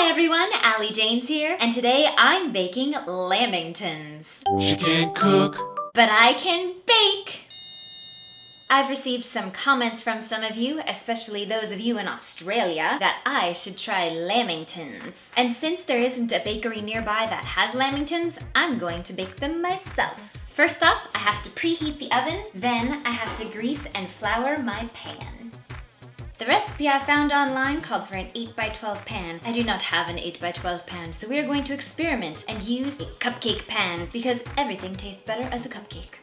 Hi everyone, Allie Janes here, and today I'm baking lamingtons. She can't cook, but I can bake! I've received some comments from some of you, especially those of you in Australia, that I should try lamingtons. And since there isn't a bakery nearby that has lamingtons, I'm going to bake them myself. First off, I have to preheat the oven, then I have to grease and flour my pan. The recipe I found online called for an 8x12 pan. I do not have an 8x12 pan, so we are going to experiment and use a cupcake pan because everything tastes better as a cupcake.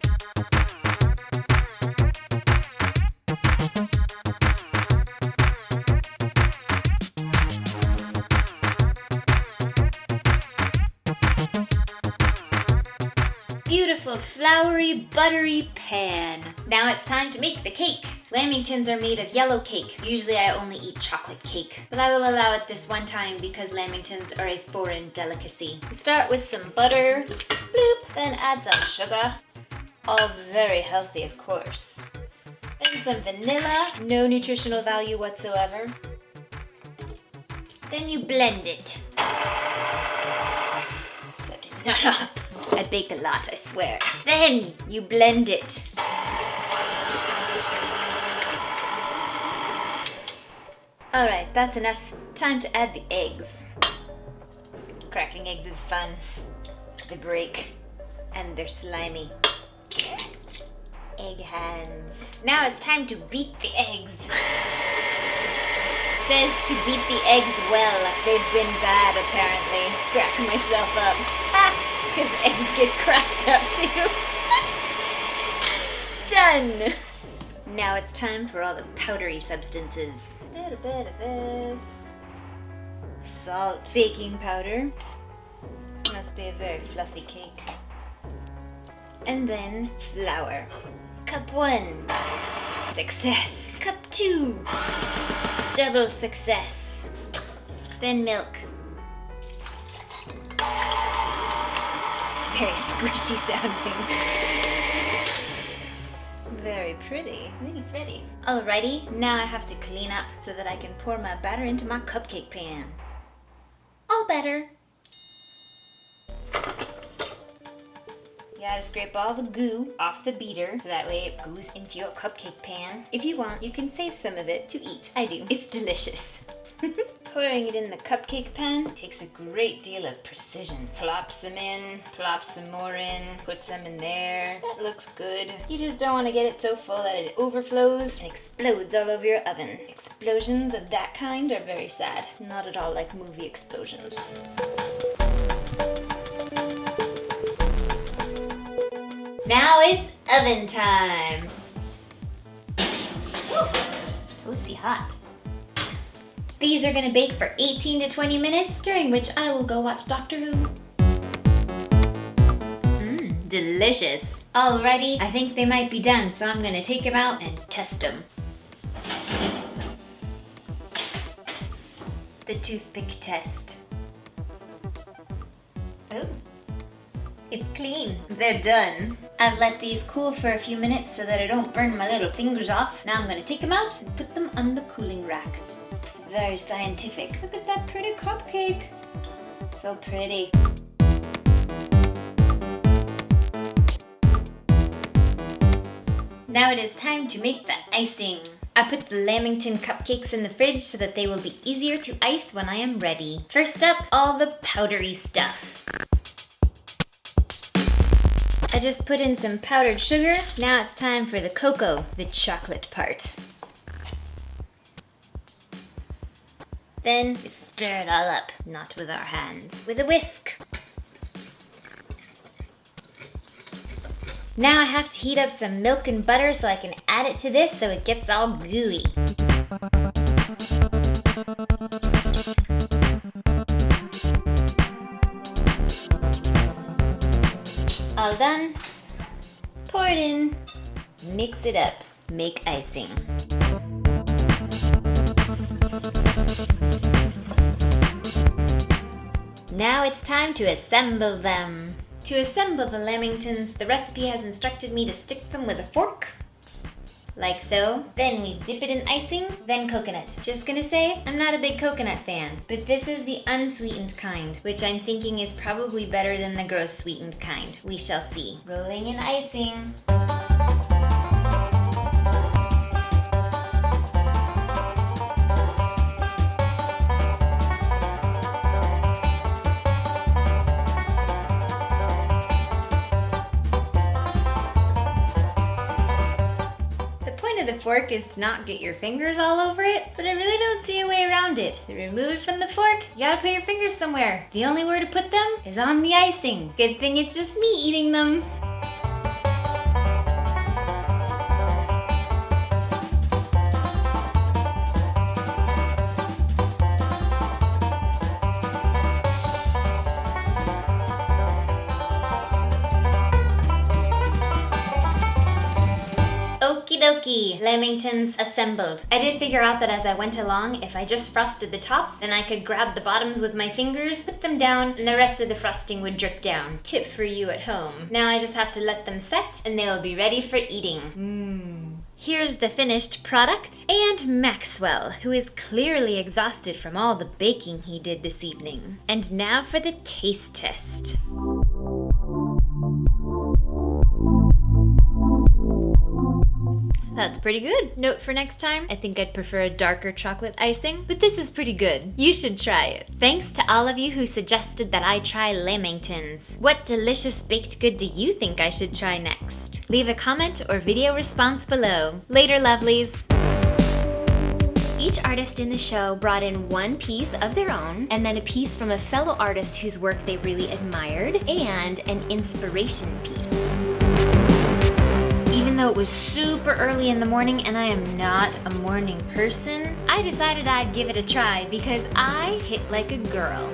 Beautiful, floury, buttery pan. Now it's time to make the cake. Lamingtons are made of yellow cake. Usually I only eat chocolate cake, but I will allow it this one time because lamingtons are a foreign delicacy. We start with some butter, bloop, then add some sugar. All very healthy, of course. Then some vanilla, no nutritional value whatsoever. Then you blend it. Except it's not up. I bake a lot, I swear. Then you blend it. Alright, that's enough. Time to add the eggs. Cracking eggs is fun. They break, and they're slimy. Egg hands. Now it's time to beat the eggs. It says to beat the eggs well. They've been bad, apparently. Cracking myself up. Because eggs get cracked up too. Done! Now it's time for all the powdery substances. A little bit of this. Salt. Baking powder. Must be a very fluffy cake. And then flour. Cup 1. Success. Cup 2. Double success. Then milk. It's very squishy sounding. Very pretty. I think it's ready. Alrighty, now I have to clean up so that I can pour my batter into my cupcake pan. All better. You gotta scrape all the goo off the beater so that way it goes into your cupcake pan. If you want, you can save some of it to eat. I do. It's delicious. Pouring it in the cupcake pan takes a great deal of precision. Plop some in, plop some more in, put some in there. That looks good. You just don't want to get it so full that it overflows and explodes all over your oven. Explosions of that kind are very sad. Not at all like movie explosions. Now it's oven time. Toasty hot. These are gonna bake for 18 to 20 minutes, during which I will go watch Doctor Who. Delicious. Alrighty, I think they might be done, so I'm gonna take them out and test them. The toothpick test. Oh, it's clean. They're done. I've let these cool for a few minutes so that I don't burn my little fingers off. Now I'm gonna take them out and put them on the cooling rack. Very scientific. Look at that pretty cupcake. So pretty. Now it is time to make the icing. I put the lamington cupcakes in the fridge so that they will be easier to ice when I am ready. First up, all the powdery stuff. I just put in some powdered sugar. Now it's time for the cocoa, the chocolate part. Then stir it all up, not with our hands, with a whisk. Now I have to heat up some milk and butter so I can add it to this so it gets all gooey. All done. Pour it in, mix it up, make icing. Now it's time to assemble them. To assemble the lamingtons, the recipe has instructed me to stick them with a fork like so. Then we dip it in icing, then coconut. Just gonna say, I'm not a big coconut fan, but this is the unsweetened kind, which I'm thinking is probably better than the gross sweetened kind. We shall see. Rolling in icing. The fork is to not get your fingers all over it, but I really don't see a way around it. To remove it from the fork, you gotta put your fingers somewhere. The only where to put them is on the icing. Good thing it's just me eating them. Okie dokie, lamingtons assembled. I did figure out that as I went along, if I just frosted the tops, then I could grab the bottoms with my fingers, put them down, and the rest of the frosting would drip down. Tip for you at home. Now I just have to let them set, and they will be ready for eating. Here's the finished product, and Maxwell, who is clearly exhausted from all the baking he did this evening. And now for the taste test. That's pretty good. Note for next time, I think I'd prefer a darker chocolate icing, but this is pretty good. You should try it. Thanks to all of you who suggested that I try lamingtons. What delicious baked good do you think I should try next? Leave a comment or video response below. Later, lovelies. Each artist in the show brought in one piece of their own, and then a piece from a fellow artist whose work they really admired, and an inspiration piece. Even though it was super early in the morning and I am not a morning person, I decided I'd give it a try because I hit like a girl.